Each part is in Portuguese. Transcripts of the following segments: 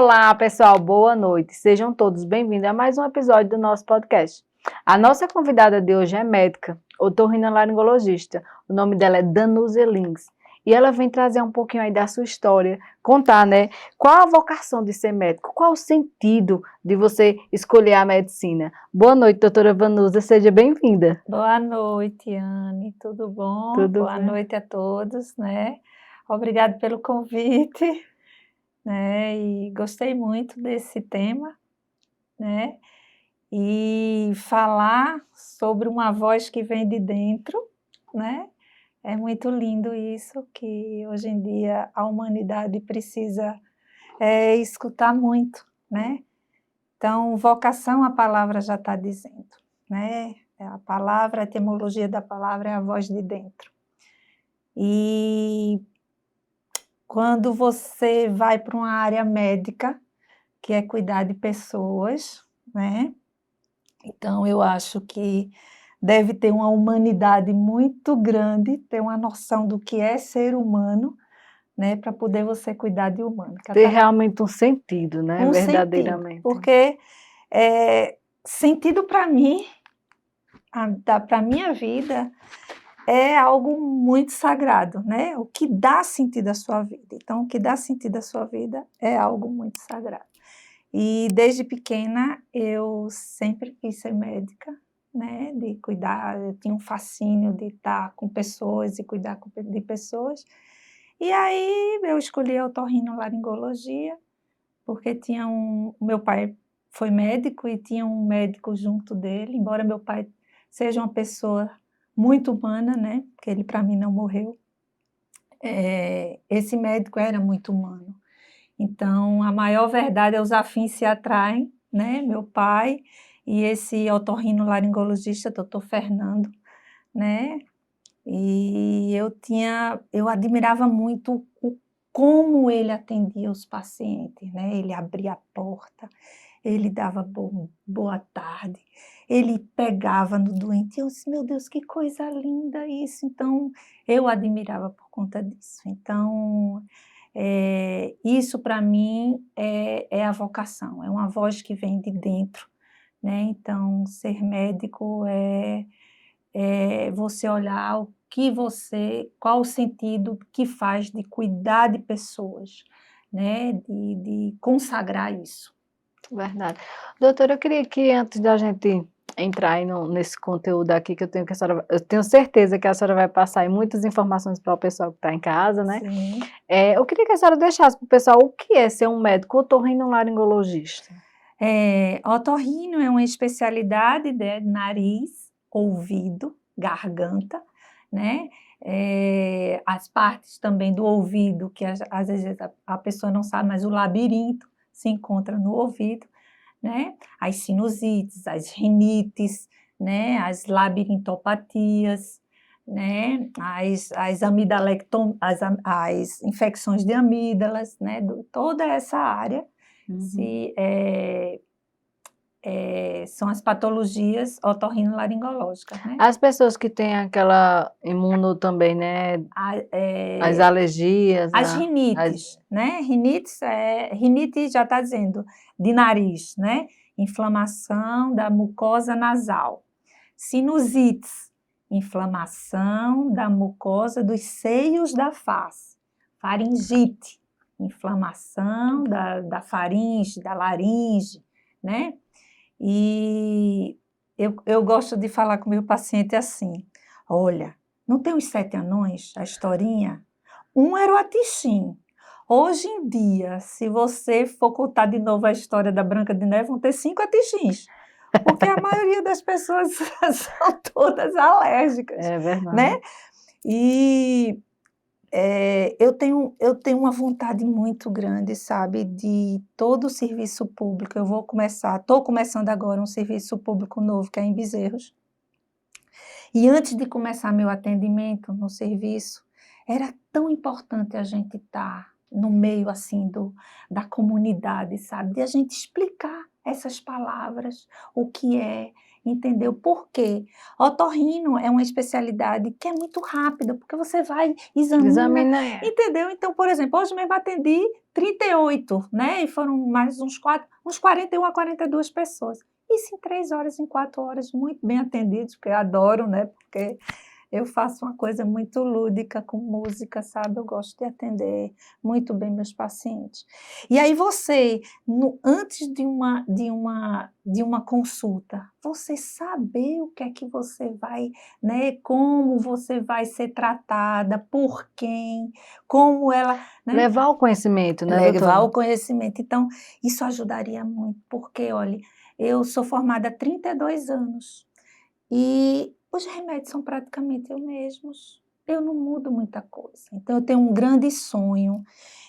Olá, pessoal, boa noite. Sejam todos bem-vindos a mais um episódio do nosso podcast. A nossa convidada de hoje é médica, otorrinolaringologista. O nome dela é Danusia Lins. E ela vem trazer um pouquinho aí da sua história, contar, né, qual a vocação de ser médico, qual o sentido de você escolher a medicina. Boa noite, doutora Danusia, seja bem-vinda. Boa noite, Anne, tudo bom? Tudo Boa bem. noite a todos, né? Obrigado pelo convite, né? E gostei muito desse tema, né? E falar sobre uma voz que vem de dentro, né? É muito lindo isso, que hoje em dia a humanidade precisa escutar muito, né? Então, vocação, a palavra já está dizendo, né? A palavra, a etimologia da palavra é a voz de dentro. E quando você vai para uma área médica, que é cuidar de pessoas, né? Então, eu acho que deve ter uma humanidade muito grande, ter uma noção do que é ser humano, né? Para poder você cuidar de humano. Ter realmente um sentido, né? Um Verdadeiramente. sentido, porque sentido para mim, para a minha vida, é algo muito sagrado, né? O que dá sentido à sua vida. Então, o que dá sentido à sua vida é algo muito sagrado. E desde pequena eu sempre quis ser médica, né? De cuidar, eu tinha um fascínio de estar com pessoas e cuidar de pessoas. E aí eu escolhi a otorrinolaringologia, porque meu pai foi médico e tinha um médico junto dele, embora meu pai seja uma pessoa muito humana, né? Porque ele, para mim, não morreu. Esse médico era muito humano. Então, a maior verdade é os afins se atraem, né? Meu pai e esse otorrinolaringologista, doutor Fernando, né? E eu admirava muito como ele atendia os pacientes, né? Ele abria a porta, ele dava boa tarde, ele pegava no doente. Eu disse, meu Deus, que coisa linda isso. Então, eu admirava por conta disso. Então, isso para mim é a vocação, é uma voz que vem de dentro, né? Então, ser médico é você olhar qual o sentido que faz de cuidar de pessoas, né? De consagrar isso. Verdade. Doutora, eu queria que antes da gente entrar aí nesse conteúdo aqui, que eu tenho certeza que a senhora vai passar aí muitas informações para o pessoal que está em casa, né? Sim. Eu queria que a senhora deixasse para o pessoal o que é ser um médico otorrinolaringologista. Otorrino é uma especialidade de nariz, ouvido, garganta, né? As partes também do ouvido, que às vezes a pessoa não sabe, mas o labirinto se encontra no ouvido, né? As sinusites, as rinites, né? As labirintopatias, né? As infecções de amígdalas, né? Toda essa área são as patologias otorrinolaringológicas, né? As pessoas que têm aquela imuno também, né? As alergias. As rinites, né? Rinite já está dizendo, de nariz, né? Inflamação da mucosa nasal. Sinusites, inflamação da mucosa dos seios da face. Faringite, inflamação da faringe, da laringe, né? E eu gosto de falar com o meu paciente assim, olha, não tem os 7 anões, a historinha? Um era o Atixim. Hoje em dia, se você for contar de novo a história da Branca de Neve, vão ter 5 Atixins, porque a maioria das pessoas são todas alérgicas, É verdade. né? E eu tenho uma vontade muito grande, sabe, de todo o serviço público. Estou começando agora um serviço público novo, que é em Bezerros. E antes de começar meu atendimento no serviço, era tão importante a gente estar no meio, assim, da comunidade, sabe, de a gente explicar explicar essas palavras, o que é, entendeu? Por quê? Otorrino é uma especialidade que é muito rápida, porque você vai, Examina. entendeu? Então, por exemplo, hoje mesmo atendi 38, né? E foram mais uns 41 a 42 pessoas. Isso em 3 horas, em 4 horas, muito bem atendidos, porque eu adoro, né? Porque eu faço uma coisa muito lúdica com música, sabe? Eu gosto de atender muito bem meus pacientes. E aí você, antes de uma consulta, você saber o que é que você vai, né? Como você vai ser tratada, por quem, como ela, né? Levar o conhecimento, né, Levar doutora? o conhecimento. Então, isso ajudaria muito, porque, olha, eu sou formada há 32 anos e os remédios são praticamente os mesmos. Eu não mudo muita coisa. Então, eu tenho um grande sonho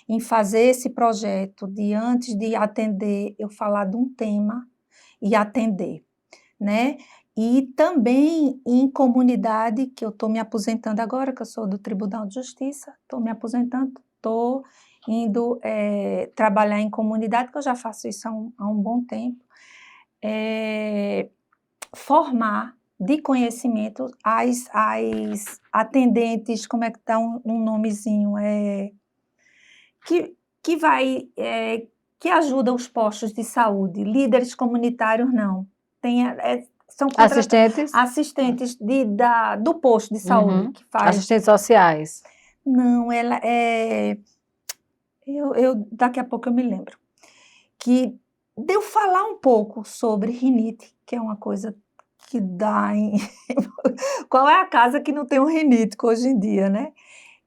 em fazer esse projeto de, antes de atender, eu falar de um tema e atender, né? E também em comunidade, que eu estou me aposentando agora, que eu sou do Tribunal de Justiça, estou me aposentando, estou indo trabalhar em comunidade, que eu já faço isso há um bom tempo, formar de conhecimento as atendentes, como é que está um nomezinho, que vai, que ajuda os postos de saúde, líderes comunitários não, são assistentes do posto de saúde que faz. Assistentes sociais. Não, ela daqui a pouco eu me lembro. Que deu falar um pouco sobre rinite, que é uma coisa que dá em... Qual é a casa que não tem um rinítico hoje em dia, né?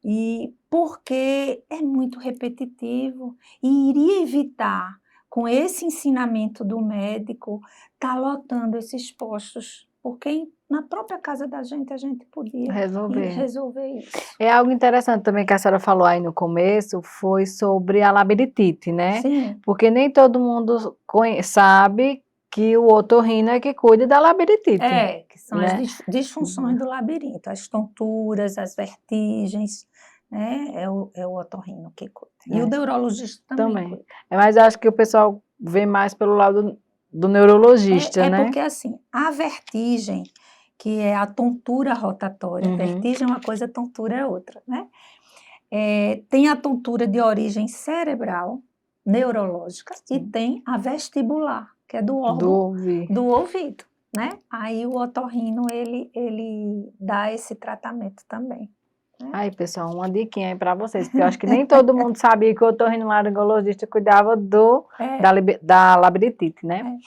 E porque é muito repetitivo e iria evitar, com esse ensinamento do médico, estar lotando esses postos, porque na própria casa da gente a gente podia resolver isso. É algo interessante também que a senhora falou aí no começo, foi sobre a labirintite, né? Sim. Porque nem todo mundo sabe que o otorrino é que cuida da labirintite. Que são, né, as disfunções do labirinto, as tonturas, as vertigens, né? É o otorrino que cuida. E o neurologista também cuida. Mas acho que o pessoal vê mais pelo lado do neurologista, né? Porque assim, a vertigem, que é a tontura rotatória, vertigem é uma coisa, tontura é outra, né? Tem a tontura de origem cerebral, neurológica, e tem a vestibular, que é do órgão do ouvido, né? Aí o otorrino, ele dá esse tratamento também. Né? Aí, pessoal, uma diquinha aí para vocês, porque eu acho que nem todo mundo sabia que o otorrinolaringologista cuidava da labirintite, né?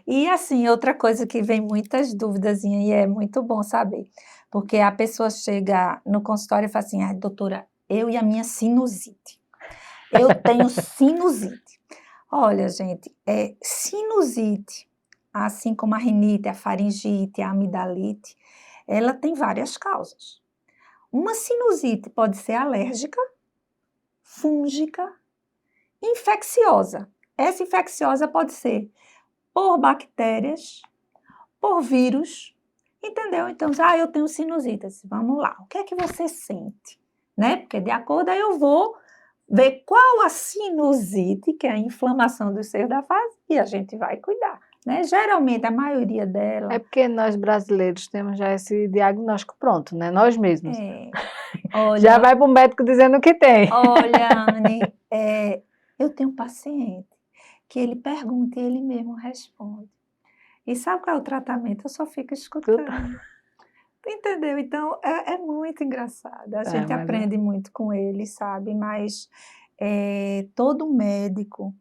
E assim, outra coisa que vem muitas dúvidas e é muito bom saber, porque a pessoa chega no consultório e fala assim, doutora, eu e a minha sinusite. Eu tenho sinusite. Olha, gente, sinusite, assim como a rinite, a faringite, a amidalite, ela tem várias causas. Uma sinusite pode ser alérgica, fúngica, infecciosa. Essa infecciosa pode ser por bactérias, por vírus, entendeu? Então, eu tenho sinusite. Vamos lá, o que é que você sente? Né? Porque de acordo, aí eu vou ver qual a sinusite, que é a inflamação do seio da face, e a gente vai cuidar. Né? Geralmente, a maioria dela... É porque nós brasileiros temos já esse diagnóstico pronto, né? Nós mesmos. Olha, já vai para o médico dizendo o que tem. Olha, Anne, eu tenho um paciente que ele pergunta e ele mesmo responde. E sabe qual é o tratamento? Eu só fico escutando. Entendeu? Então, é muito engraçado. A gente aprende muito com ele, sabe? Mas todo médico,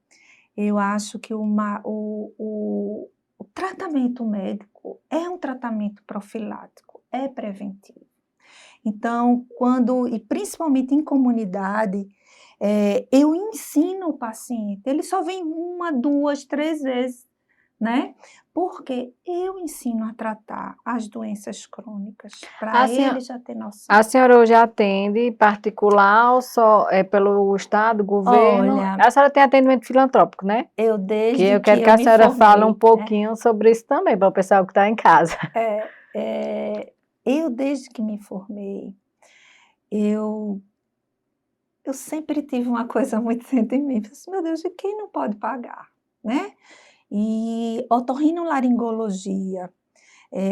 eu acho que o tratamento médico é um tratamento profilático, é preventivo. Então, e principalmente em comunidade, eu ensino o paciente, ele só vem 1, 2, 3 vezes, né? Porque eu ensino a tratar as doenças crônicas, para ele já ter noção. A senhora hoje atende particular ou só pelo Estado, governo? Olha, a senhora tem atendimento filantrópico, né? Eu quero que a senhora fale um pouquinho sobre isso também, para o pessoal que está em casa. Eu, desde que me formei, eu sempre tive uma coisa muito dentro em mim. Meu Deus, e quem não pode pagar, né? E otorrinolaringologia,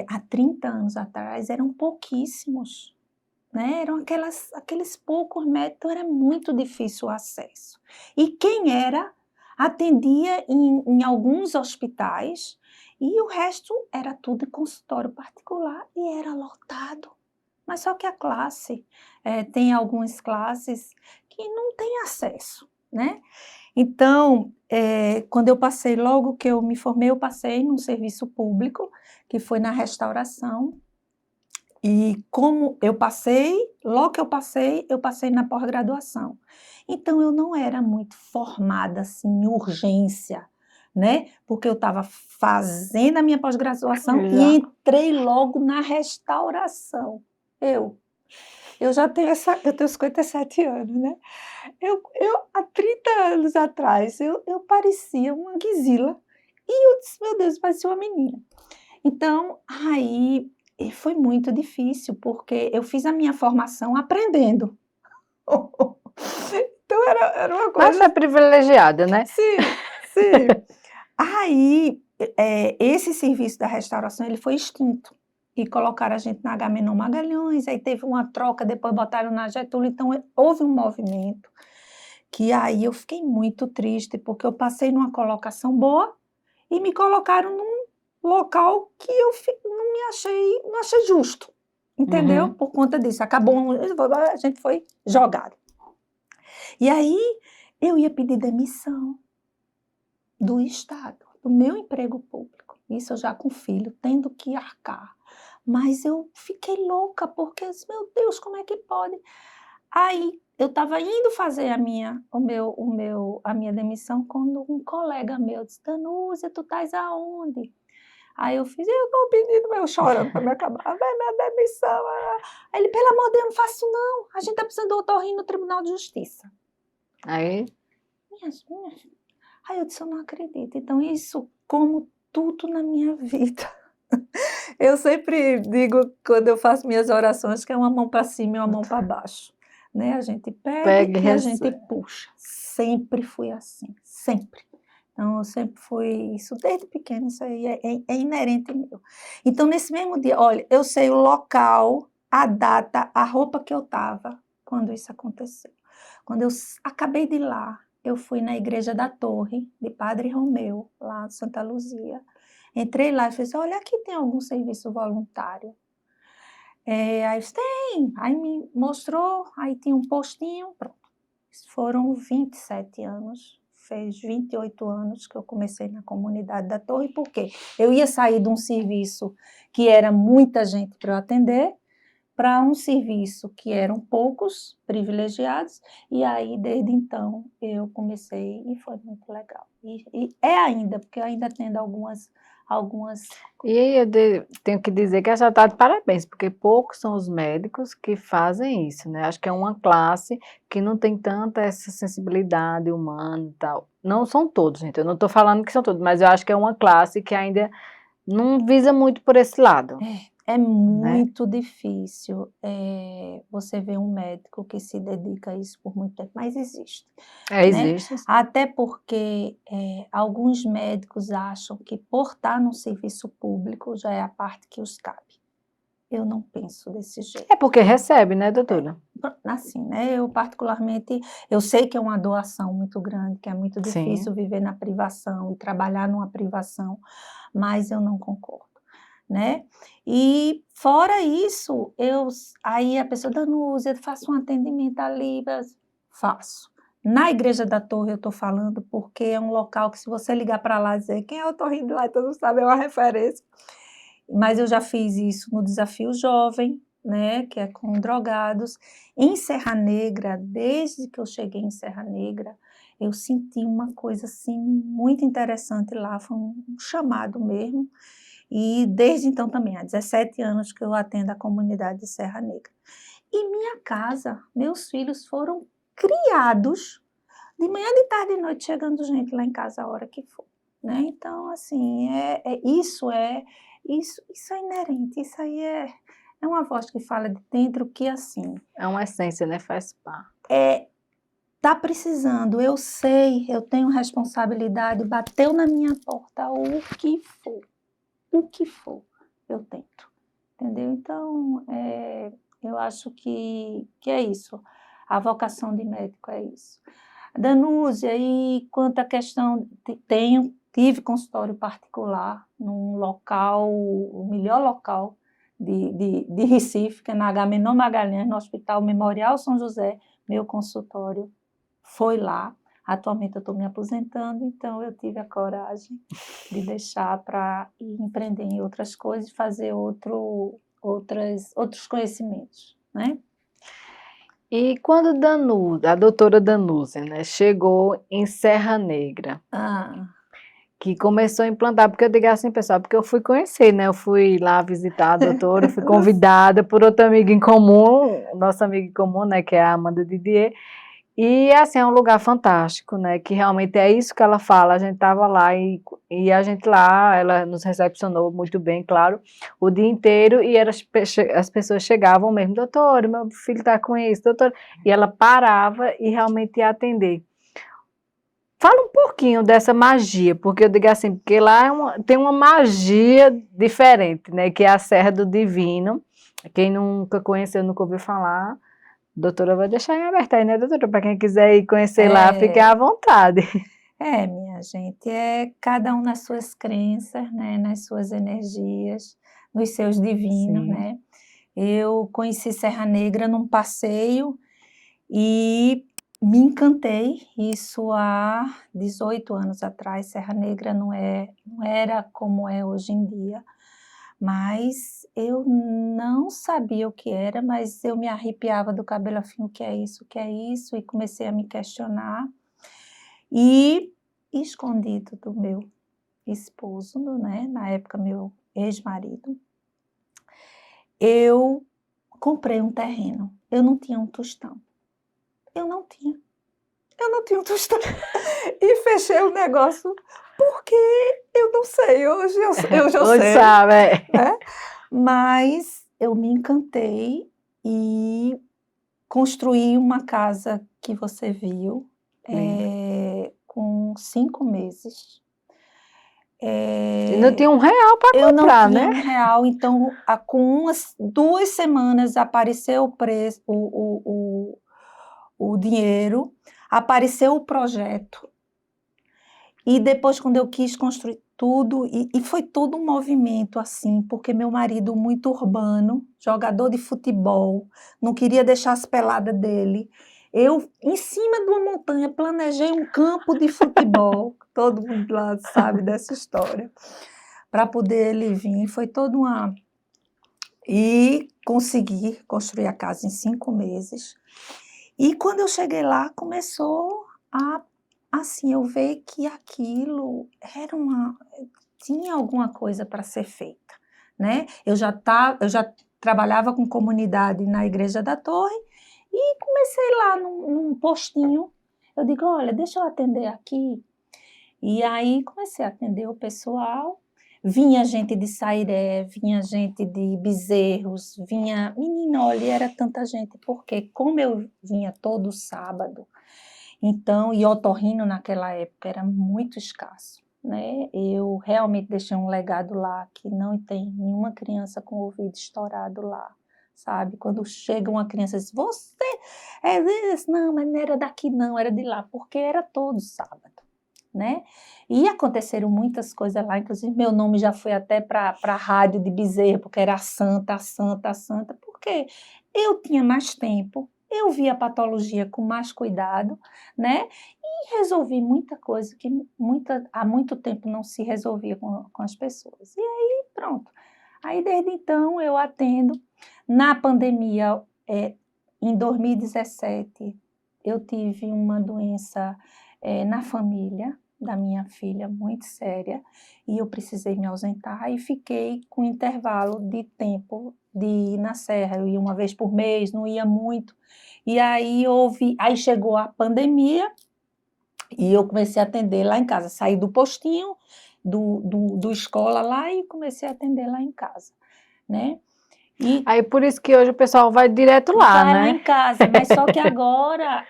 há 30 anos atrás, eram pouquíssimos, né? Eram aqueles poucos médicos, então era muito difícil o acesso. E quem era, atendia em alguns hospitais, e o resto era tudo em consultório particular e era lotado. Mas só que a classe, tem algumas classes que não têm acesso, né? Então, quando eu passei, logo que eu me formei, eu passei num serviço público, que foi na restauração, e como eu passei, logo que eu passei na pós-graduação. Então, eu não era muito formada, assim, em urgência, né? Porque eu estava fazendo a minha pós-graduação e Já. entrei logo na restauração. Eu já tenho eu tenho 57 anos, né? Há 30 anos atrás, eu parecia uma guizila. E eu disse, meu Deus, parecia uma menina. Então, aí foi muito difícil, porque eu fiz a minha formação aprendendo. Então, era uma Mas coisa... é privilegiada, né? Sim, sim. Aí, esse serviço da restauração, ele foi extinto. E colocaram a gente na Agamenon Magalhães, aí teve uma troca, depois botaram na Getúlio, então houve um movimento que aí eu fiquei muito triste, porque eu passei numa colocação boa e me colocaram num local que eu não achei justo, entendeu? Uhum. Por conta disso, acabou, a gente foi jogado. E aí eu ia pedir demissão do Estado, do meu emprego público, isso eu já com filho, tendo que arcar. Mas eu fiquei louca, porque eu disse, meu Deus, como é que pode? Aí eu estava indo fazer a minha demissão quando um colega meu disse, Danúzia, tu estás aonde? Aí eu fiz, eu estou pedindo, eu chorando para me acabar, vai minha demissão. Aí ele, pelo amor de Deus, não faço não, a gente está precisando do otorrino no Tribunal de Justiça. Aí, Minha... Aí eu disse, eu não acredito. Então isso, como tudo na minha vida. Eu sempre digo, quando eu faço minhas orações, que é uma mão para cima e uma mão para baixo. Né? A gente pega pega e e a gente recebe. puxa. Sempre fui assim, sempre. Então, eu sempre fui isso, desde pequena, isso aí é inerente meu. Então, nesse mesmo dia, olha, eu sei o local, a data, a roupa que eu estava quando isso aconteceu. Quando eu acabei de ir lá, eu fui na Igreja da Torre, de Padre Romeu, lá de Santa Luzia. Entrei lá e falei, olha, aqui tem algum serviço voluntário? Aí eu disse, tem. Aí me mostrou, aí tinha um postinho, pronto. Foram 27 anos, fez 28 anos que eu comecei na comunidade da Torre, porque eu ia sair de um serviço que era muita gente para eu atender, para um serviço que eram poucos privilegiados, e aí desde então eu comecei e foi muito legal. E é ainda, porque eu ainda atendo algumas... E aí tenho que dizer que a senhora está de parabéns, porque poucos são os médicos que fazem isso, né? Acho que é uma classe que não tem tanta essa sensibilidade humana e tal. Não são todos, gente, eu não estou falando que são todos, mas eu acho que é uma classe que ainda não visa muito por esse lado, É né? muito difícil você ver um médico que se dedica a isso por muito tempo, mas existe, né? Existe, sim. Até porque alguns médicos acham que por estar no serviço público já é a parte que os cabe. Eu não penso desse jeito. É porque recebe, né, doutora? Assim, né? Eu particularmente, eu sei que é uma doação muito grande, que é muito Sim. difícil viver na privação e trabalhar numa privação, mas eu não concordo. Né? E fora isso, aí a pessoa Danúzia, faço um atendimento ali, faço. Na Igreja da Torre eu estou falando porque é um local que se você ligar para lá e dizer quem é o Torrinho lá, todo mundo sabe, é uma referência. Mas eu já fiz isso no Desafio Jovem, né, que é com drogados. Em Serra Negra, desde que eu cheguei em Serra Negra, eu senti uma coisa assim muito interessante lá, foi um chamado mesmo. E desde então também, há 17 anos que eu atendo a comunidade de Serra Negra. E minha casa, meus filhos foram criados de manhã, de tarde e de noite, chegando gente lá em casa a hora que for. Né? Então, assim, isso é inerente, isso aí é uma voz que fala de dentro que, assim... É uma essência, né? Faz parte. tá precisando, eu sei, eu tenho responsabilidade, bateu na minha porta, o que for, eu tento, entendeu? Então, eu acho que é isso, a vocação de médico é isso. Danúzia, e quanto à questão, tive consultório particular num local, o melhor local de Recife, que é na Agamenon Magalhães, no Hospital Memorial São José, meu consultório foi lá. Atualmente eu estou me aposentando, então eu tive a coragem de deixar para empreender em outras coisas e fazer outros conhecimentos, né? E quando a doutora Danúzia, né, chegou em Serra Negra, que começou a implantar, porque eu digo assim, pessoal, porque eu fui conhecer, né? Eu fui lá visitar a doutora, fui convidada por outra amiga em comum, nossa amiga em comum, né, que é a Amanda Didier, e assim, é um lugar fantástico, né, que realmente é isso que ela fala, a gente estava lá e a gente lá, ela nos recepcionou muito bem, claro, o dia inteiro, e as pessoas chegavam mesmo, doutora, meu filho está com isso, doutora, e ela parava e realmente ia atender. Fala um pouquinho dessa magia, porque eu digo assim, porque lá tem uma magia diferente, né? Que é a Serra do Divino. Quem nunca conheceu, nunca ouviu falar, a doutora vai deixar em aberto aí, né, doutora? Para quem quiser ir conhecer lá, fique à vontade. Minha gente, cada um nas suas crenças, né? Nas suas energias, nos seus divinos, Sim. né? Eu conheci Serra Negra num passeio e me encantei, isso há 18 anos atrás. Serra Negra não era como é hoje em dia, mas eu não sabia o que era, mas eu me arrepiava do cabelo a fim, o que é isso, e comecei a me questionar. E escondido do meu esposo, né, na época meu ex-marido, eu comprei um terreno. Eu não tinha um tostão. Eu não tinha um tostão. E fechei o negócio, porque eu não sei, hoje eu já Hoje sei, sabe, é. né? Mas eu me encantei e construí uma casa que você viu, com 5 meses. E não tinha R$1 para Eu não comprar, tinha né? R$1, então com 2 semanas apareceu o preço, o dinheiro, apareceu o projeto. E depois, quando eu quis construir tudo, e foi todo um movimento assim, porque meu marido, muito urbano, jogador de futebol, não queria deixar as peladas dele. Eu, em cima de uma montanha, planejei um campo de futebol, todo mundo lá sabe dessa história, para poder ele vir. Foi toda uma. E consegui construir a casa em 5 meses. E quando eu cheguei lá, começou a, assim, eu ver que aquilo tinha alguma coisa para ser feita, né? Eu já trabalhava com comunidade na Igreja da Torre e comecei lá num postinho. Eu digo, olha, deixa eu atender aqui. E aí comecei a atender o pessoal. Vinha gente de Sairé, vinha gente de Bezerros, menina, olha, era tanta gente, porque como eu vinha todo sábado, então, e otorrino naquela época era muito escasso, né? Eu realmente deixei um legado lá que não tem nenhuma criança com o ouvido estourado lá, sabe? Quando chega uma criança e diz, você é desse? Não, mas não era daqui não, era de lá, porque era todo sábado, né? E aconteceram muitas coisas lá, inclusive meu nome já foi até para a rádio de Bezerra, porque era a santa, porque eu tinha mais tempo, eu via a patologia com mais cuidado, né? E resolvi muita coisa que há muito tempo não se resolvia com as pessoas. E aí, pronto. Aí, desde então, eu atendo. Na pandemia, em 2017, eu tive uma doença na família da minha filha, muito séria, e eu precisei me ausentar e fiquei com intervalo de tempo de ir na serra. Eu ia uma vez por mês, não ia muito. E aí chegou a pandemia e eu comecei a atender lá em casa. Saí do postinho, do escola lá e comecei a atender lá em casa, né? E Aí por isso que hoje o pessoal vai direto lá, vai lá né? em casa, mas só que agora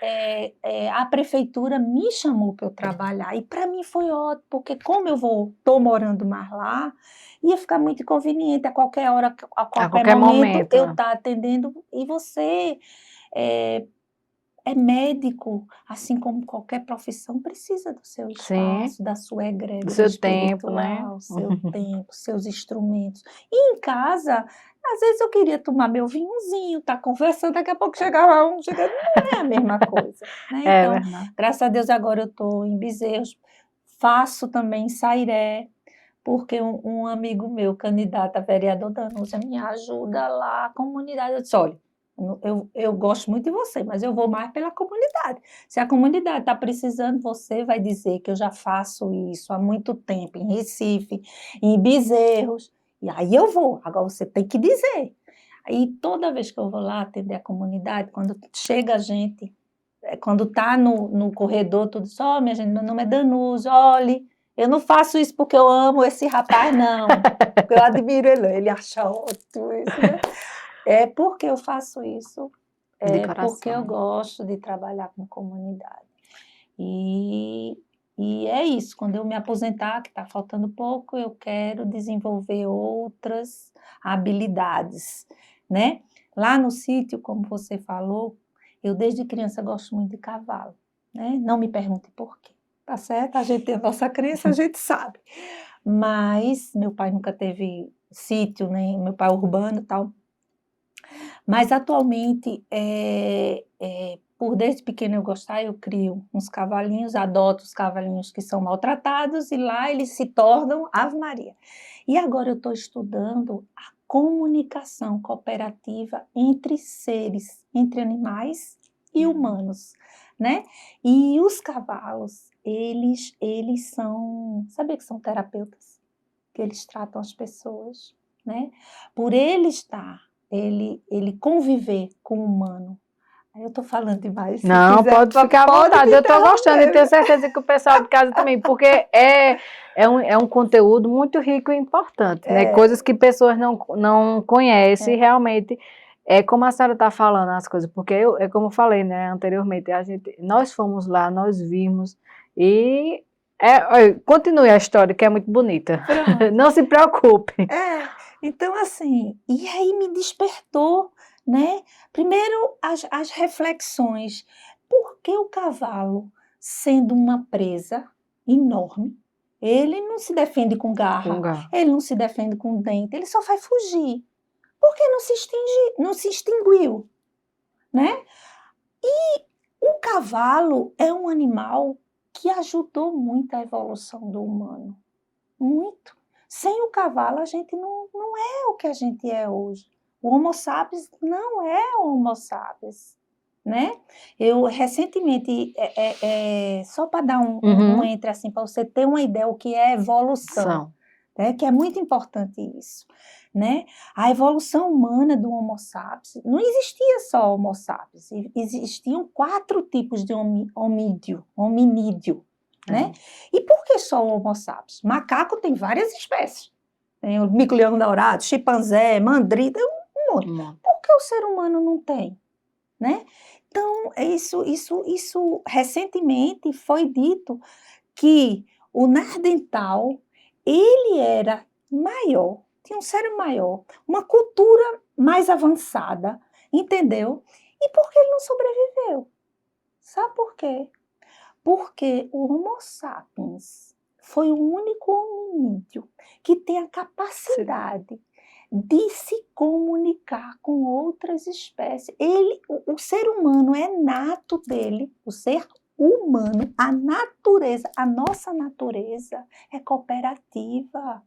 a prefeitura me chamou para eu trabalhar e para mim foi ótimo, porque como estou morando mais lá, ia ficar muito inconveniente a qualquer hora, a qualquer qualquer momento momento. eu estar atendendo e você é médico, assim como qualquer profissão, precisa do seu Sim, espaço, da sua do egrégora seu tempo, né? espiritual, seu tempo, seus instrumentos. E em casa, às vezes eu queria tomar meu vinhozinho, estar conversando, daqui a pouco chegava chegando, não é a mesma coisa, né? É Então, verdade. graças a Deus agora eu estou em Bezerros, faço também em Sairé, porque um amigo meu, candidato a vereador da Danúzia, me ajuda lá, a comunidade. Eu disse, olha, eu gosto muito de você, mas eu vou mais pela comunidade. Se a comunidade está precisando, você vai dizer que eu já faço isso há muito tempo, em Recife, em Bezerros, e aí eu vou. Agora você tem que dizer. Aí toda vez que eu vou lá atender a comunidade, quando chega a gente, quando está no corredor, tudo só, minha gente, meu nome é Danúzia, olhe, eu não faço isso porque eu amo esse rapaz, não. Porque eu admiro ele acha ótimo isso, né? É porque eu faço isso, De porque eu coração. gosto de trabalhar com comunidade. E, e é isso, quando eu me aposentar, que está faltando pouco, eu quero desenvolver outras habilidades, né? Lá no sítio, como você falou, eu desde criança gosto muito de cavalo, né? Não me pergunte por quê, tá certo? A gente tem a nossa crença, a gente sabe. Mas meu pai nunca teve sítio, né? Meu pai é urbano e tal. Mas atualmente, por desde pequena eu gostar, eu crio uns cavalinhos, adoto os cavalinhos que são maltratados e lá eles se tornam Ave Maria. E agora eu estou estudando a comunicação cooperativa entre seres, entre animais e humanos, né? E os cavalos, eles são, sabia que são terapeutas? Que eles tratam as pessoas, né? Por ele conviver com o humano. Aí eu estou falando demais, se Não, quiser, pode ficar à pode vontade. me Eu estou gostando e interromper. tenho certeza que o pessoal de casa também, porque é um conteúdo muito rico e importante, né? Coisas que pessoas não conhecem realmente. É como a senhora está falando as coisas, porque é como eu falei, né, anteriormente, nós fomos lá, nós vimos e olha, continue a história, que é muito bonita. Pronto. Não se preocupe. Então assim, e aí me despertou, né? Primeiro as reflexões. Por que o cavalo, sendo uma presa enorme, ele não se defende com garra, ele não se defende com dente, ele só vai fugir. Por que não se extinguiu, né? E o cavalo é um animal que ajudou muito a evolução do humano. Muito. Sem o cavalo, a gente não é o que a gente é hoje. O Homo sapiens não é o Homo sapiens, né? Eu, recentemente, só para dar um entre assim, para você ter uma ideia o que é evolução, né? Que é muito importante isso, né? A evolução humana do Homo sapiens, não existia só Homo sapiens, existiam 4 tipos de hominídeo, né? E por que só o Homo sapiens? Macaco tem várias espécies. Tem o mico-leão dourado, chimpanzé, mandrita, um monte. Por que o ser humano não tem? Né? Então, isso recentemente foi dito que o Neandertal, ele era maior, tinha um cérebro maior, uma cultura mais avançada, entendeu? E por que ele não sobreviveu? Sabe por quê? Porque o Homo sapiens foi o único hominídeo que tem a capacidade de se comunicar com outras espécies. O ser humano é nato dele, o ser humano, a natureza, a nossa natureza é cooperativa.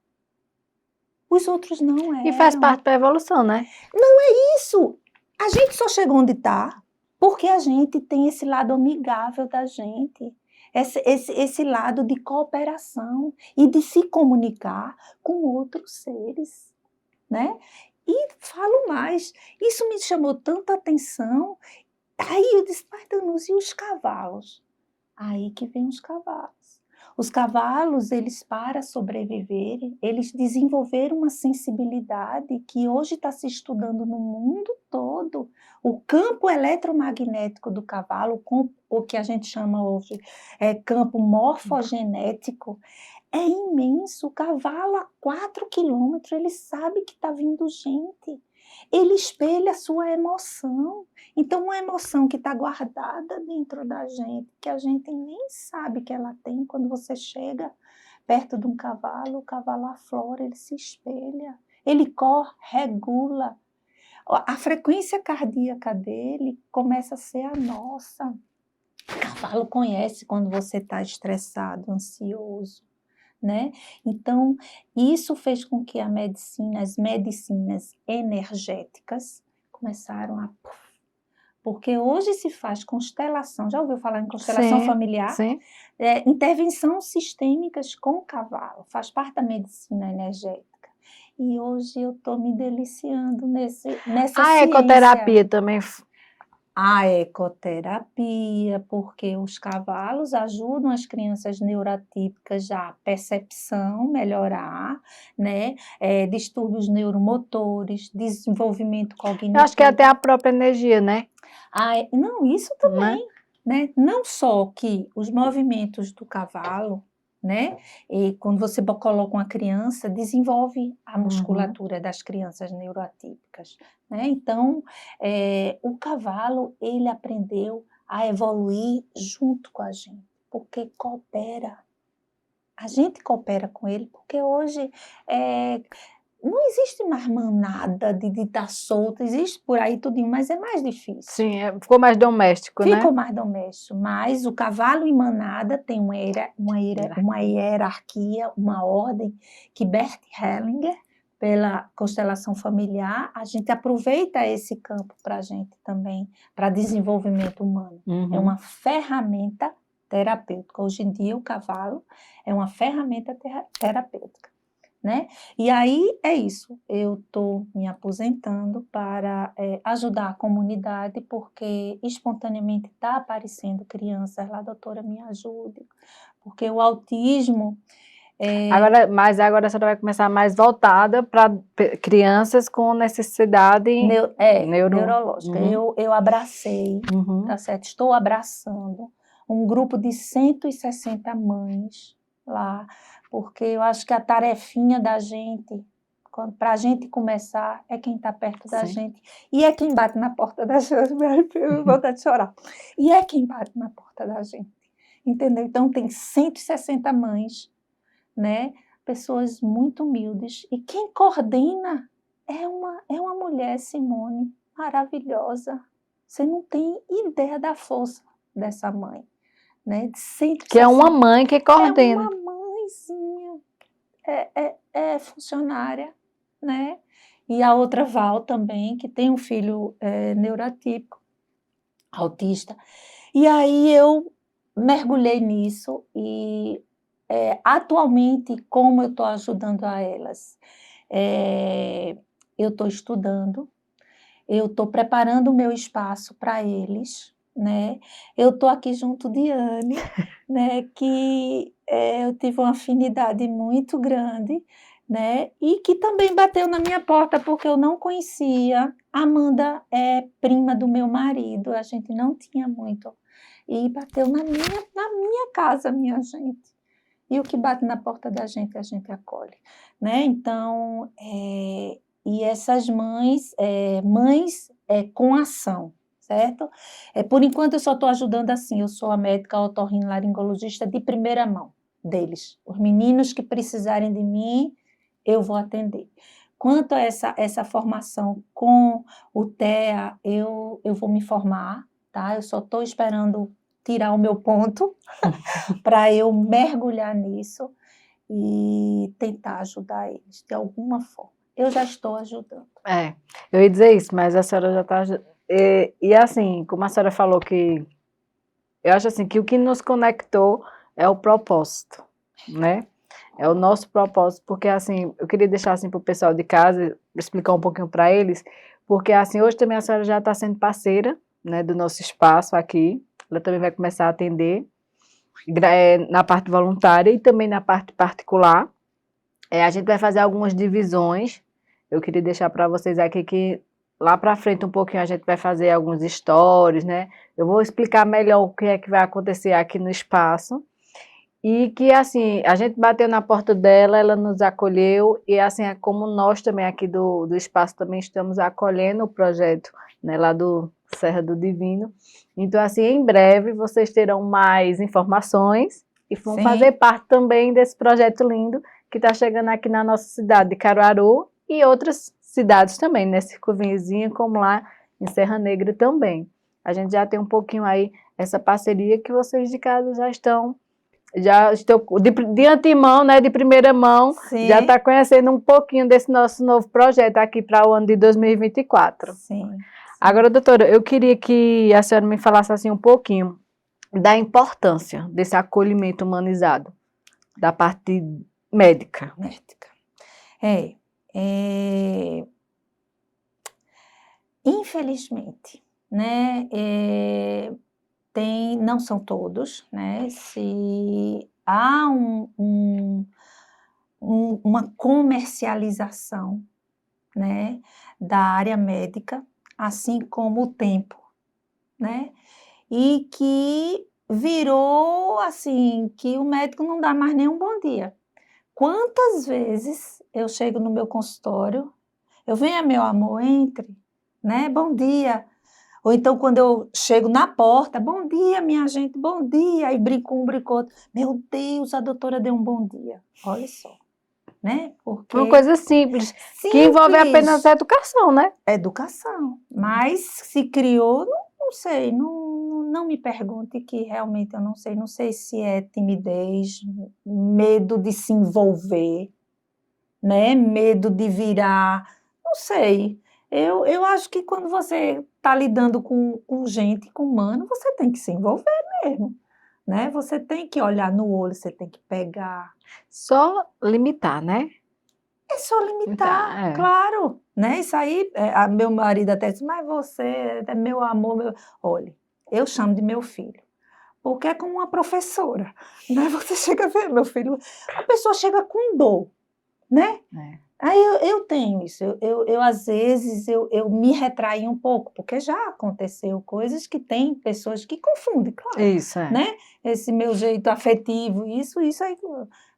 Os outros não eram. E faz parte da evolução, né? Não é isso. A gente só chegou onde está porque a gente tem esse lado amigável da gente. Esse lado de cooperação e de se comunicar com outros seres, né? E falo mais, isso me chamou tanta atenção. Aí eu disse, pai Danúzia, e os cavalos? Aí que vem os cavalos. Os cavalos, eles para sobreviverem, eles desenvolveram uma sensibilidade que hoje está se estudando no mundo todo. O campo eletromagnético do cavalo, com o que a gente chama hoje campo morfogenético, é imenso. O cavalo a 4 quilômetros, ele sabe que está vindo gente. Ele espelha a sua emoção. Então, uma emoção que está guardada dentro da gente, que a gente nem sabe que ela tem, quando você chega perto de um cavalo, o cavalo aflora, ele se espelha, ele corre, regula. A frequência cardíaca dele começa a ser a nossa. O cavalo conhece quando você está estressado, ansioso, né? Então, isso fez com que as medicinas energéticas começaram a... Porque hoje se faz constelação, já ouviu falar em constelação familiar? Sim. Intervenção sistêmicas com o cavalo, faz parte da medicina energética. E hoje eu estou me deliciando nessa ciência. Ecoterapia também. A ecoterapia, porque os cavalos ajudam as crianças neuroatípicas a percepção melhorar, né? Distúrbios neuromotores, desenvolvimento cognitivo. Eu acho que é até a própria energia, né? Não, isso também, né? Não só que os movimentos do cavalo, né? E quando você coloca uma criança, desenvolve a musculatura das crianças neuroatípicas, né? Então, o cavalo, ele aprendeu a evoluir junto com a gente, porque coopera. A gente coopera com ele, porque hoje não existe mais manada de estar solta, existe por aí tudinho, mas é mais difícil. Sim, ficou mais doméstico, né? Ficou mais doméstico, mas o cavalo em manada tem uma hierarquia, uma ordem que Bert Hellinger, pela constelação familiar, a gente aproveita esse campo para a gente também, para desenvolvimento humano. É uma ferramenta terapêutica. Hoje em dia o cavalo é uma ferramenta terapêutica. Né? E aí é isso, eu estou me aposentando para ajudar a comunidade, porque espontaneamente está aparecendo crianças lá, doutora, me ajude, porque o autismo... Mas agora a senhora vai começar mais voltada para crianças com necessidade neurológica. Eu abracei, tá certo? Estou abraçando um grupo de 160 mães lá, porque eu acho que a tarefinha da gente, para a gente começar, é quem está perto da gente. E é quem bate na porta da gente. Eu vou vontade de chorar. E é quem bate na porta da gente. Entendeu? Então, tem 160 mães, né? Pessoas muito humildes. E quem coordena é uma mulher, Simone, maravilhosa. Você não tem ideia da força dessa mãe. Né? Que é uma mãe que coordena. É uma mãezinha, é funcionária, né? E a outra Val também, que tem um filho neuroatípico, autista. E aí eu mergulhei nisso e atualmente, como eu estou ajudando a elas? Eu estou estudando, eu estou preparando o meu espaço para eles, né? Eu estou aqui junto de Anne, né? Que eu tive uma afinidade muito grande, né? E que também bateu na minha porta porque eu não conhecia. Amanda é prima do meu marido, a gente não tinha muito. E bateu na minha casa, minha gente. E o que bate na porta da gente, a gente acolhe, né? Então, e essas mães com ação, certo? Por enquanto eu só estou ajudando assim, eu sou a médica otorrinolaringologista de primeira mão deles. Os meninos que precisarem de mim, eu vou atender. Quanto a essa formação com o TEA, eu vou me formar, tá? Eu só estou esperando tirar o meu ponto para eu mergulhar nisso e tentar ajudar eles de alguma forma. Eu já estou ajudando. Eu ia dizer isso, mas a senhora já está... E assim, como a senhora falou que... Eu acho assim, que o que nos conectou é o propósito, né? É o nosso propósito, porque assim, eu queria deixar assim para o pessoal de casa, explicar um pouquinho para eles, porque assim, hoje também a senhora já está sendo parceira, né, do nosso espaço aqui, ela também vai começar a atender, na parte voluntária e também na parte particular. A gente vai fazer algumas divisões. Eu queria deixar para vocês aqui que lá para frente um pouquinho a gente vai fazer alguns stories, né? Eu vou explicar melhor o que é que vai acontecer aqui no espaço. E que, assim, a gente bateu na porta dela, ela nos acolheu, e assim, é como nós também aqui do espaço também estamos acolhendo o projeto, né, lá do Serra do Divino. Então, assim, em breve vocês terão mais informações e vão Sim. fazer parte também desse projeto lindo que está chegando aqui na nossa cidade de Caruaru e outras cidades também, né, circunvizinha, como lá em Serra Negra também. A gente já tem um pouquinho aí essa parceria que vocês de casa já estou de antemão, né, de primeira mão, Sim. já está conhecendo um pouquinho desse nosso novo projeto aqui para o ano de 2024. Sim. Agora, doutora, eu queria que a senhora me falasse assim um pouquinho da importância desse acolhimento humanizado, da parte médica. Médica. Infelizmente, né, não são todos, né, se há uma comercialização, né, da área médica, assim como o tempo, né, e que virou assim, que o médico não dá mais nem um bom dia. Quantas vezes eu chego no meu consultório, eu venho, meu amor, entre, né, bom dia. Ou então, quando eu chego na porta, bom dia, minha gente, bom dia. Aí brinco um, brinco outro. Meu Deus, a doutora deu um bom dia. Olha só, né? Porque Uma coisa simples, que envolve apenas a educação, né? Educação. Mas se criou, não sei, não me pergunte que realmente eu não sei. Não sei se é timidez, medo de se envolver, né? Medo de virar, não sei. Eu acho que quando você está lidando com gente, com humano, você tem que se envolver mesmo, né? Você tem que olhar no olho, você tem que pegar. Só limitar, né? É só limitar, É. claro, né? Isso aí, meu marido até disse, mas você é meu amor, meu... Olha, eu chamo de meu filho, porque é como uma professora, né? Você chega a ver, meu filho, a pessoa chega com dor, né? Aí eu tenho isso, eu às vezes eu me retraio um pouco, porque já aconteceu coisas que tem pessoas que confundem, claro, Isso, né? Esse meu jeito afetivo, isso aí,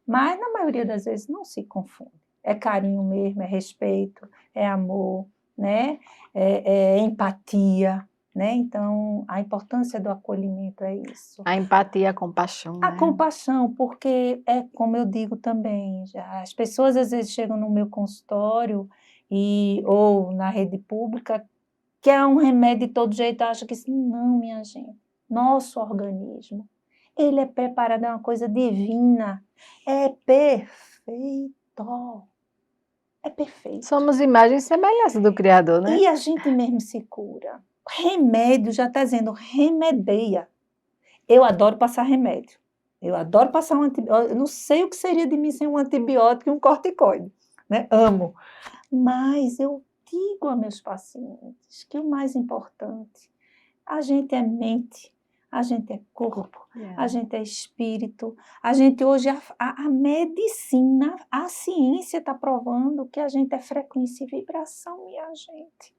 mas na maioria das vezes não se confunde. É carinho mesmo, é respeito, é amor, né? É empatia, né? Então, a importância do acolhimento é isso. A empatia, a compaixão, A né? compaixão, porque é como eu digo também, as pessoas às vezes chegam no meu consultório ou na rede pública, quer um remédio de todo jeito, acha que não, minha gente, nosso organismo, ele é preparado, é uma coisa divina, é perfeito, é perfeito. Somos imagem e semelhança do Criador, né? E a gente mesmo se cura. Remédio, já está dizendo, remedeia. Eu adoro passar remédio. Eu adoro passar um antibiótico. Eu não sei o que seria de mim sem um antibiótico e um corticoide, né? Amo. Mas eu digo a meus pacientes que o mais importante, a gente é mente, a gente é corpo, a gente é espírito. A gente hoje, a medicina, a ciência está provando que a gente é frequência e vibração, minha gente.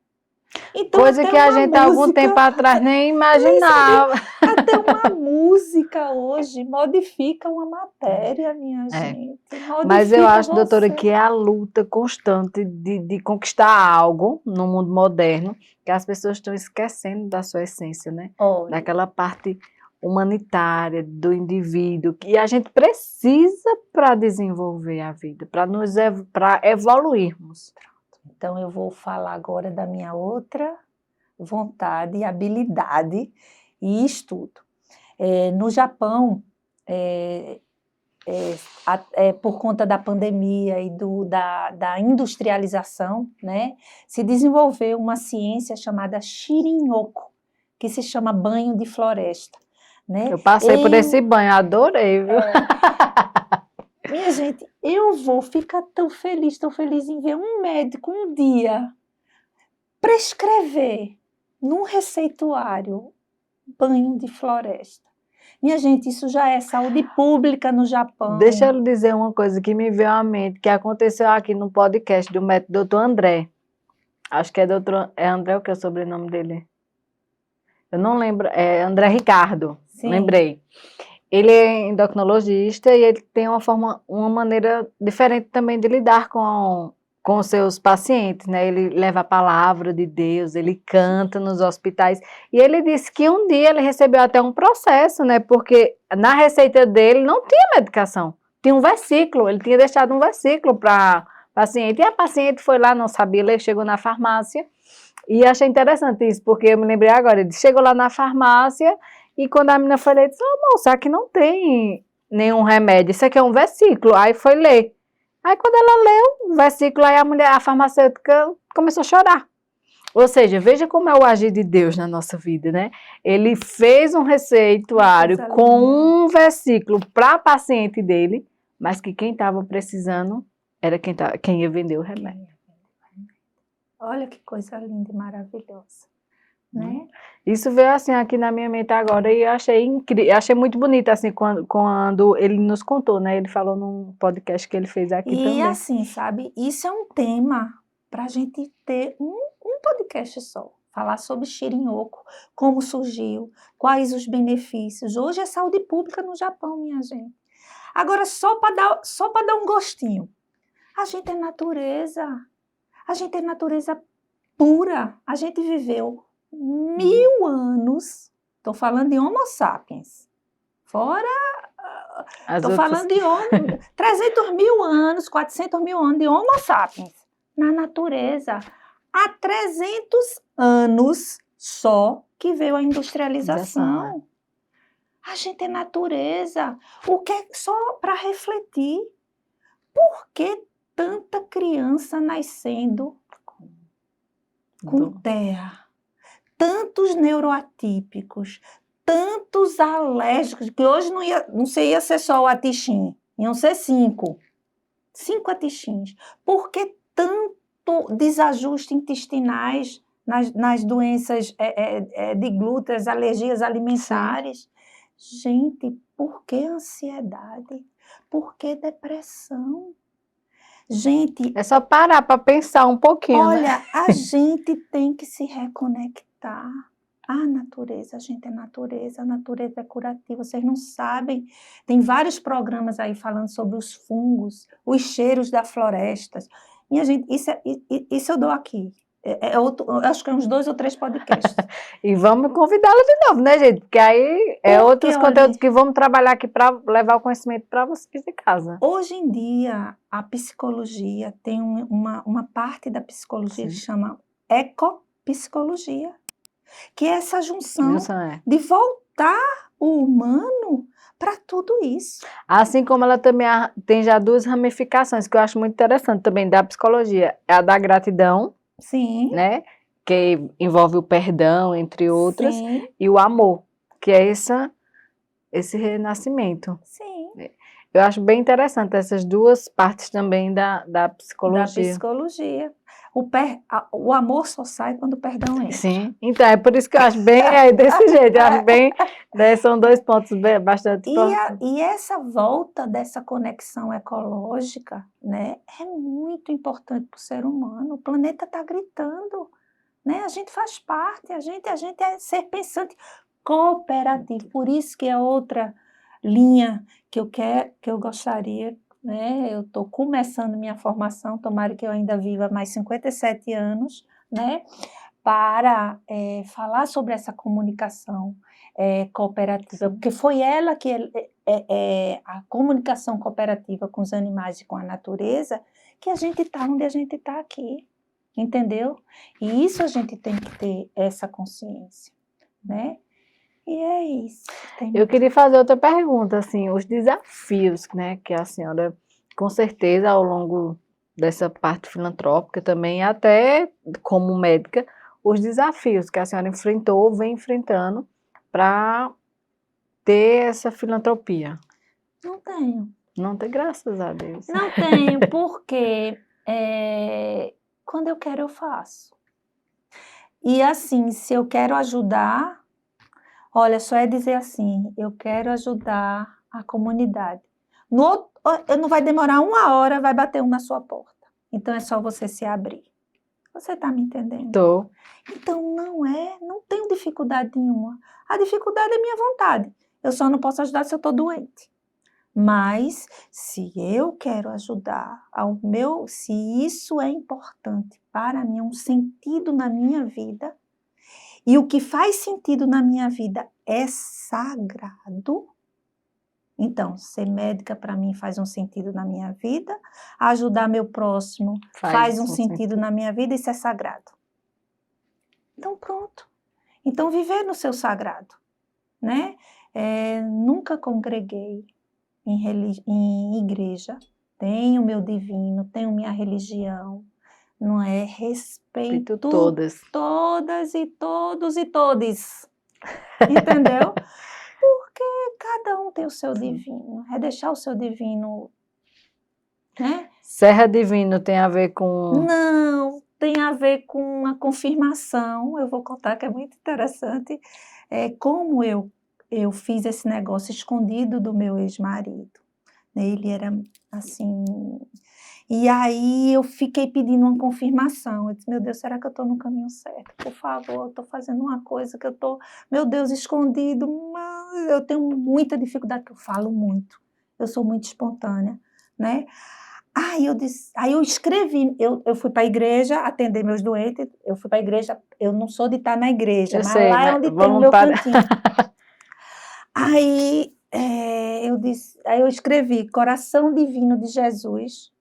Então, coisa que a gente há algum tempo atrás nem imaginava. Até uma música hoje modifica uma matéria, minha gente. Mas eu acho, você. doutora, que é a luta constante de conquistar algo no mundo moderno, que as pessoas estão esquecendo da sua essência, né? Olha, daquela parte humanitária do indivíduo, que a gente precisa para desenvolver a vida, para evoluirmos. então, eu vou falar agora da minha outra vontade, habilidade e estudo. No Japão, por conta da pandemia e da industrialização, né, se desenvolveu uma ciência chamada Shirin-yoku, que se chama banho de floresta. Né? Eu passei por esse banho, adorei, viu? Minha gente, eu vou ficar tão feliz em ver um médico um dia prescrever num receituário banho de floresta. Minha gente, isso já é saúde pública no Japão. Deixa eu dizer uma coisa que me veio à mente, que aconteceu aqui no podcast do médico Dr. André. Acho que é André, o que é o sobrenome dele? Eu não lembro, é André Ricardo, Sim. lembrei. Ele é endocrinologista e ele tem uma maneira diferente também de lidar com os seus pacientes, né? Ele leva a palavra de Deus, ele canta nos hospitais. E ele disse que um dia ele recebeu até um processo, né? Porque na receita dele não tinha medicação, tinha um versículo, ele tinha deixado um versículo para paciente. E a paciente foi lá, não sabia ler, chegou na farmácia. E achei interessante isso, porque eu me lembrei agora, ele chegou lá na farmácia e quando a menina foi ler, disse, moça, aqui não tem nenhum remédio, isso aqui é um versículo. Aí foi ler. Aí quando ela leu o versículo, aí a farmacêutica começou a chorar. Ou seja, veja como é o agir de Deus na nossa vida, né? Ele fez um receituário com um versículo para a paciente dele, mas que quem estava precisando era quem ia vender o remédio. Olha que coisa linda e maravilhosa, né? Isso veio assim aqui na minha mente agora e eu achei incrível, achei muito bonito assim quando ele nos contou, né? Ele falou num podcast que ele fez aqui também. E assim, sabe, isso é um tema para a gente ter um podcast só. Falar sobre Shirin-yoku, como surgiu, quais os benefícios. Hoje é saúde pública no Japão, minha gente. Agora, só para dar um gostinho. A gente é natureza. A gente é natureza pura. A gente viveu 1000 anos. Estou falando de Homo sapiens. Fora... Estou falando de 300 mil anos, 400 mil anos de Homo sapiens. Na natureza. Há 300 anos só que veio a industrialização. A gente é natureza. O que é só para refletir? Por que tanta criança nascendo com terra? Tantos neuroatípicos, tantos alérgicos, que hoje não ia ser só o atichin, iam ser 5 atichins. Por que tanto desajuste intestinais nas doenças de glúten, as alergias alimentares? Sim. Gente, por que ansiedade? Por que depressão? Gente... É só parar para pensar um pouquinho, olha, né? a gente tem que se reconectar à natureza. A gente é natureza, a natureza é curativa. Vocês não sabem, tem vários programas aí falando sobre os fungos, os cheiros da floresta. Minha gente, isso eu dou aqui. Acho que é uns 2 ou 3 podcasts. E vamos convidá-la de novo, né, gente? Porque aí outros conteúdos que vamos trabalhar aqui para levar o conhecimento para vocês de casa. Hoje em dia, a psicologia tem uma parte da psicologia que chama ecopsicologia, que é essa junção de voltar o humano para tudo isso. Assim como ela também tem já 2 ramificações, que eu acho muito interessante também da psicologia. É a da gratidão, sim, né? Que envolve o perdão, entre outras, sim, e o amor, que é esse renascimento. Sim. Eu acho bem interessante essas 2 partes também da psicologia. Da psicologia. O amor só sai quando o perdão entra. Sim, então é por isso que eu acho bem desse jeito, eu acho bem, né, são 2 pontos bastante importantes. E essa volta dessa conexão ecológica, né, é muito importante para o ser humano. O planeta está gritando, né? A gente faz parte, a gente é ser pensante cooperativo. Por isso que é outra linha que eu gostaria, né? Eu estou começando minha formação, tomara que eu ainda viva mais 57 anos, né? Para falar sobre essa comunicação cooperativa, porque foi ela que a comunicação cooperativa com os animais e com a natureza, que a gente está onde a gente está aqui, entendeu? E isso a gente tem que ter essa consciência, né? E é isso. Eu queria fazer outra pergunta, assim, os desafios, né, que a senhora, com certeza, ao longo dessa parte filantrópica também, até como médica, os desafios que a senhora enfrentou, vem enfrentando para ter essa filantropia. Não tenho. Não tem, graças a Deus. Não tenho, porque quando eu quero, eu faço. E assim, se eu quero ajudar, Olha, só é dizer assim, eu quero ajudar a comunidade. Não vai demorar 1 hora, vai bater um na sua porta. Então é só você se abrir. Você está me entendendo? Tô. Então não tenho dificuldade nenhuma. A dificuldade é minha vontade. Eu só não posso ajudar se eu estou doente. Mas se eu quero ajudar se isso é importante para mim, é um sentido na minha vida, e o que faz sentido na minha vida é sagrado, então, ser médica para mim faz um sentido na minha vida, ajudar meu próximo faz um sentido na minha vida, isso é sagrado. Então, pronto. Então, viver no seu sagrado, né? Nunca congreguei em igreja, tenho meu divino, tenho minha religião, não é? Respeito todas. Todas e todos e todes, entendeu? Porque cada um tem o seu divino, é deixar o seu divino, né? Serra Divino tem a ver com... Não, tem a ver com a confirmação, eu vou contar que é muito interessante, como eu fiz esse negócio escondido do meu ex-marido, né? Ele era assim, e aí eu fiquei pedindo uma confirmação, eu disse, meu Deus, será que eu estou no caminho certo? Por favor, eu estou fazendo uma coisa que eu estou, meu Deus, escondido, mas eu tenho muita dificuldade, porque eu falo muito, eu sou muito espontânea, né? Aí eu escrevi, eu fui para a igreja atender meus doentes, eu fui para a igreja, eu não sou de estar na igreja, mas sei, lá é onde tem o meu cantinho. Aí eu escrevi, Coração Divino de Jesus,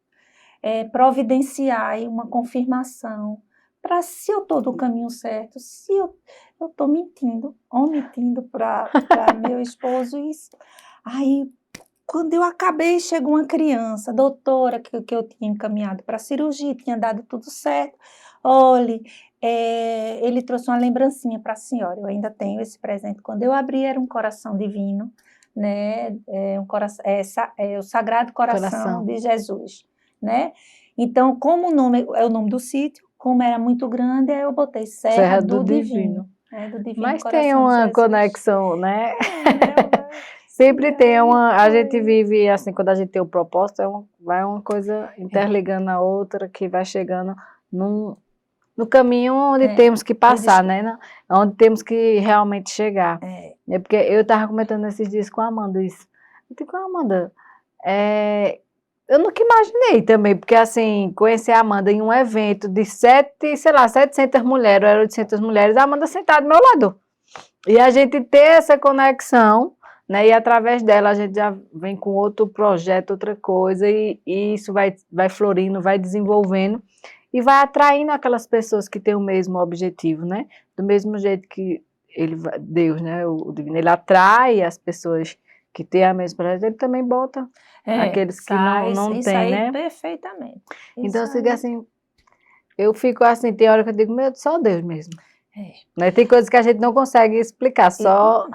providenciai uma confirmação, para se eu estou no caminho certo, se eu estou mentindo, omitindo para meu esposo isso. Aí, quando eu acabei, chegou uma criança, doutora, que eu tinha encaminhado para a cirurgia, tinha dado tudo certo. Olhe, ele trouxe uma lembrancinha para a senhora, eu ainda tenho esse presente. Quando eu abri, era um coração divino, né? O Sagrado Coração de Jesus, né? Então, como o nome é o nome do sítio, como era muito grande, aí eu botei Serra do Divino. Do Divino Mas Coração tem uma de conexão, né? né? Sempre tem a gente vive assim, quando a gente tem o propósito, vai uma coisa interligando a outra, que vai chegando no caminho onde temos que passar, né? Onde temos que realmente chegar. É porque eu estava comentando esses dias com a Amanda isso. Eu digo, Amanda, eu nunca imaginei também, porque assim, conhecer a Amanda em um evento de 700 mulheres, ou 800 mulheres, a Amanda sentada do meu lado. E a gente ter essa conexão, né? E através dela a gente já vem com outro projeto, outra coisa, e isso vai florindo, vai desenvolvendo e vai atraindo aquelas pessoas que têm o mesmo objetivo, né? Do mesmo jeito que Deus, né? O Divino, ele atrai as pessoas que têm a mesma projeto, ele também bota aqueles que não têm, né? Perfeitamente. Então, assim, eu fico assim, tem hora que eu digo, meu Deus, só Deus mesmo. Né? Tem coisas que a gente não consegue explicar, só...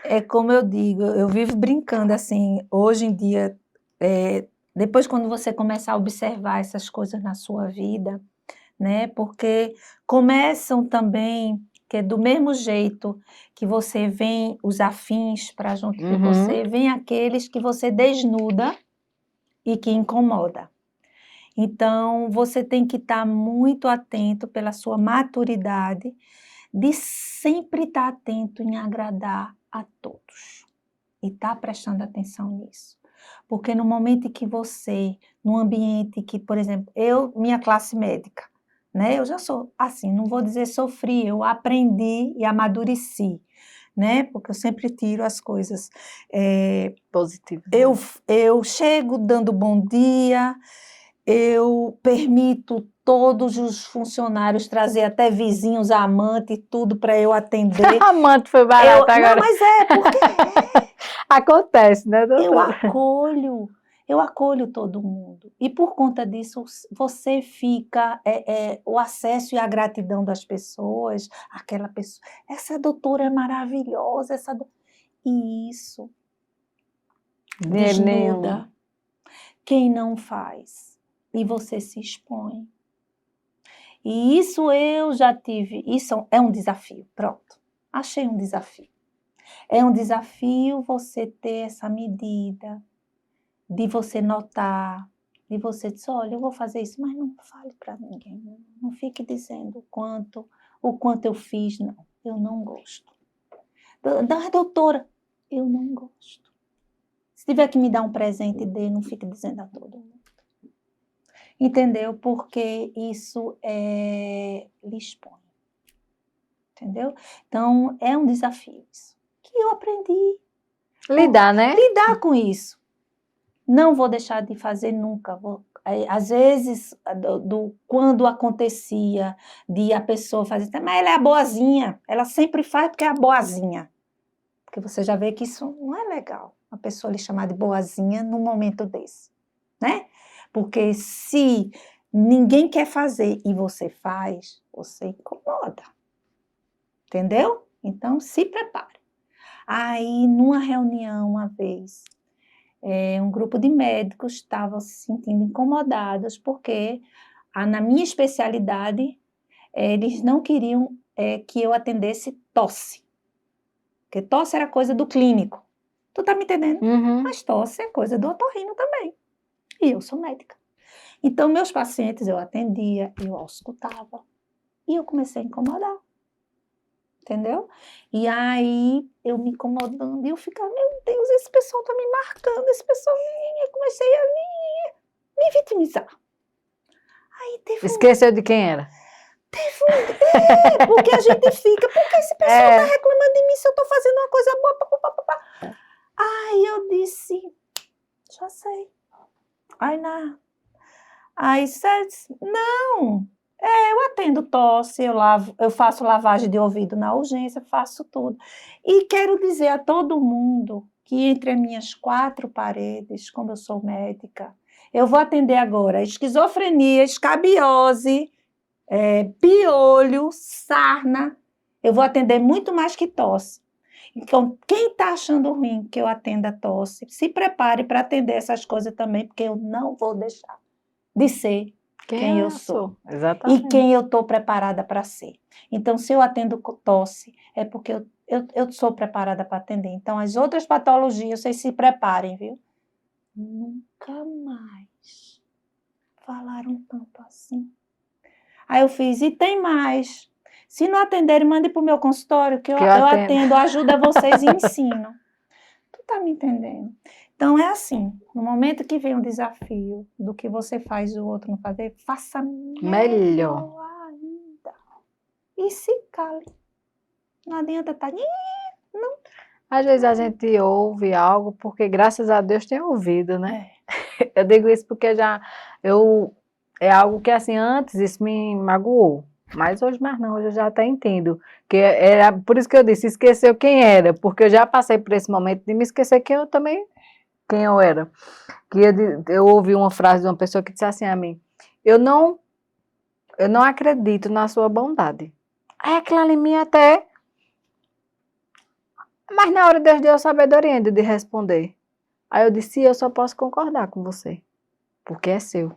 É como eu digo, eu vivo brincando assim, hoje em dia, depois quando você começa a observar essas coisas na sua vida, né? Porque começam também, que é do mesmo jeito que você vem os afins para junto de você, vem aqueles que você desnuda e que incomoda. Então, você tem que estar muito atento pela sua maturidade, de sempre estar atento em agradar a todos. E estar prestando atenção nisso. Porque no momento em que você, num ambiente que, por exemplo, minha classe médica, né? Eu já sou assim, não vou dizer sofri, eu aprendi e amadureci, né? Porque eu sempre tiro as coisas positivas. Eu chego dando bom dia, eu permito todos os funcionários trazer até vizinhos, amante, tudo para eu atender. Amante foi barato agora. Não, mas porque acontece, né, doutora? Eu acolho todo mundo. E por conta disso, você fica, o acesso e a gratidão das pessoas, aquela pessoa, essa doutora é maravilhosa, e isso desnuda quem não faz. E você se expõe. E isso eu já tive, isso é um desafio, pronto. Achei um desafio. É um desafio você ter essa medida, de você notar, de você dizer, olha, eu vou fazer isso, mas não fale para ninguém. Não fique dizendo o quanto eu fiz, não. Eu não gosto. Doutora, eu não gosto. Se tiver que me dar um presente, dê, não fique dizendo a todo mundo. Entendeu? Porque isso lhe expõe. Entendeu? Então, é um desafio isso. Que eu aprendi. Lidar, né? Lidar com isso. Não vou deixar de fazer nunca. Às vezes, quando acontecia de a pessoa fazer, mas ela é a boazinha, ela sempre faz porque é a boazinha. Porque você já vê que isso não é legal, a pessoa lhe chamar de boazinha num momento desse, né? Porque se ninguém quer fazer e você faz, você incomoda. Entendeu? Então, se prepare. Aí, numa reunião uma vez, um grupo de médicos estavam se sentindo incomodados porque, na minha especialidade, eles não queriam que eu atendesse tosse. Porque tosse era coisa do clínico. Tu tá me entendendo? Uhum. Mas tosse é coisa do otorrino também. E eu sou médica. Então, meus pacientes eu atendia, eu auscultava. E eu comecei a incomodar. Entendeu? E aí, eu me incomodando, e eu ficava, meu Deus, esse pessoal tá me marcando, esse pessoal, eu comecei a me vitimizar. Aí teve Esqueceu de quem era? porque a gente fica, porque esse pessoal tá reclamando de mim se eu tô fazendo uma coisa boa, pá, pá, pá, pá. Aí eu disse, já sei. Aí você disse, não, eu atendo tosse, eu faço lavagem de ouvido na urgência, faço tudo. E quero dizer a todo mundo que entre as minhas 4 paredes, como eu sou médica, eu vou atender agora esquizofrenia, escabiose, piolho, sarna, eu vou atender muito mais que tosse. Então, quem está achando ruim que eu atenda tosse, se prepare para atender essas coisas também, porque eu não vou deixar de ser quem eu sou. Exatamente. E quem eu estou preparada para ser. Então, se eu atendo tosse, é porque eu sou preparada para atender. Então, as outras patologias, vocês se preparem, viu? Nunca mais falaram tanto assim. Aí eu fiz, e tem mais. Se não atenderem, mande para o meu consultório, que eu atendo, ajuda vocês e ensino. Tu tá me entendendo? Então, é assim, no momento que vem um desafio do que você faz e o outro não fazer, faça melhor ainda. E se cale. Não adianta estar... Não. Às vezes a gente ouve algo porque, graças a Deus, tem ouvido, né? Eu digo isso porque é algo que, assim, antes isso me magoou. Mas hoje mais não, hoje eu já até entendo. Que era, por isso que eu disse, esqueceu quem era. Porque eu já passei por esse momento de me esquecer quem eu era. Que eu ouvi uma frase de uma pessoa que disse assim a mim, eu não acredito na sua bondade. Aí aquilo ali em mim até... Mas na hora Deus deu a sabedoria ainda de responder. Aí eu disse, eu só posso concordar com você. Porque é seu.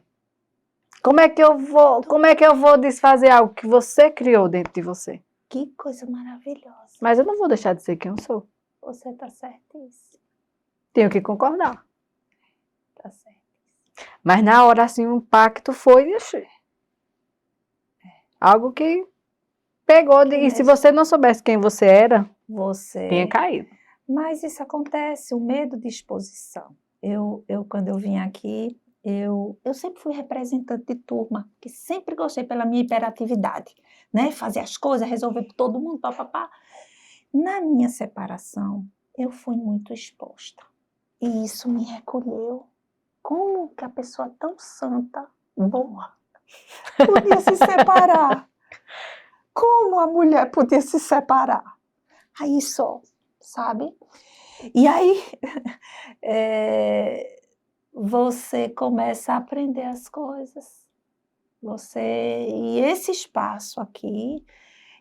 Como é que eu vou desfazer algo que você criou dentro de você? Que coisa maravilhosa. Mas eu não vou deixar de ser quem eu sou. Você tá certíssimo. Tenho que concordar. Tá certo. Mas na hora, assim, o impacto foi algo que pegou. E se você não soubesse quem você era, tinha caído. Mas isso acontece, o medo de exposição. Quando eu vim aqui, eu sempre fui representante de turma, que sempre gostei pela minha hiperatividade, né? Fazer as coisas, resolver por todo mundo, papapá. Na minha separação, eu fui muito exposta. E isso me recolheu. Como que a pessoa tão santa, boa, podia se separar? Como a mulher podia se separar? Aí só, sabe? E aí você começa a aprender as coisas. E esse espaço aqui,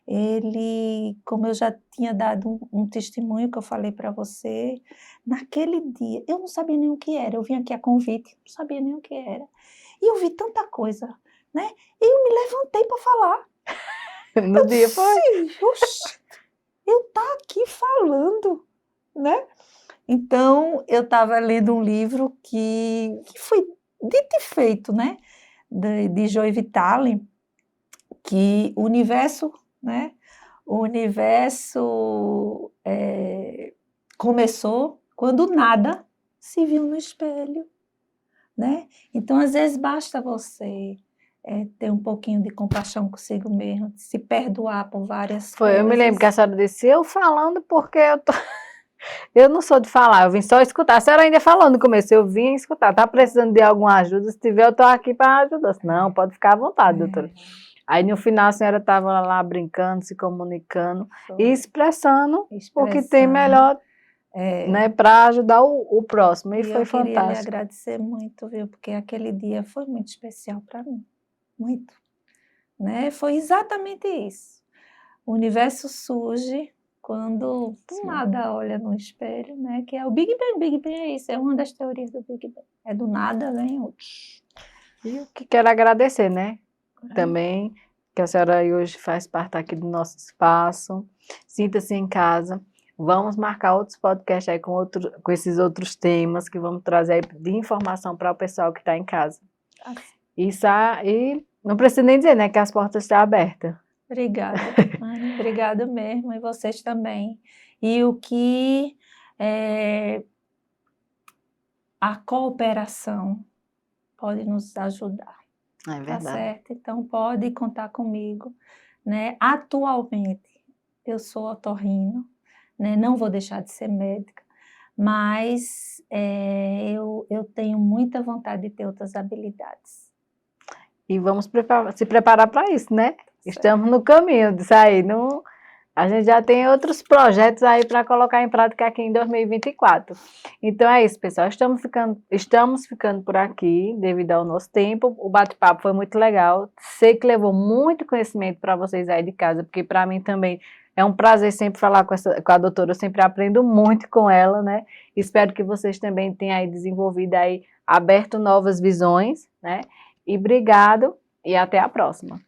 ele, como eu já tinha dado um testemunho que eu falei para você, naquele dia, eu não sabia nem o que era, eu vim aqui a convite, não sabia nem o que era. E eu vi tanta coisa, né? E eu me levantei para falar. No dia foi. Oxi, eu tá aqui falando, né? Então, eu estava lendo um livro que foi dito e feito, né? De Joy Vitale, que o universo, né? O universo começou quando nada se viu no espelho, né? Então, às vezes, basta você ter um pouquinho de compaixão consigo mesmo, se perdoar por várias Foi, eu me lembro que a coisas. senhora disse, eu falando porque eu não sou de falar, eu vim só escutar. A senhora ainda falou no começo, eu vim escutar. Tá precisando de alguma ajuda? Se tiver, eu tô aqui para ajudar. Eu disse, não, pode ficar à vontade, doutora. Aí no final a senhora estava lá brincando, se comunicando e expressando o que tem melhor, né, para ajudar o próximo. E foi eu queria lhe fantástico. agradecer muito, viu? Porque aquele dia foi muito especial para mim, muito, né? Foi exatamente isso. O universo surge quando do nada olha no espelho, né? Que é o Big Bang. Big Bang é isso, é uma das teorias do Big Bang. É do nada, vem outro. E o que quero agradecer, né? Também que a senhora aí hoje faz parte aqui do nosso espaço. Sinta-se em casa. Vamos marcar outros podcasts aí com esses outros temas que vamos trazer aí de informação para o pessoal que está em casa. E não precisa nem dizer, né, que as portas estão abertas. Obrigada, Anne, obrigada mesmo, e vocês também. E o que a cooperação pode nos ajudar. É verdade. Tá certo? Então pode contar comigo, né? Atualmente eu sou otorrino, né? Não vou deixar de ser médica, mas eu tenho muita vontade de ter outras habilidades. E vamos se preparar para isso, né? Estamos no caminho disso aí. A gente já tem outros projetos aí para colocar em prática aqui em 2024. Então é isso, pessoal. Estamos ficando por aqui devido ao nosso tempo. O bate-papo foi muito legal. Sei que levou muito conhecimento para vocês aí de casa, porque para mim também é um prazer sempre falar com a doutora. Eu sempre aprendo muito com ela, né? Espero que vocês também tenham aí desenvolvido aí, aberto novas visões, né? E obrigado e até a próxima.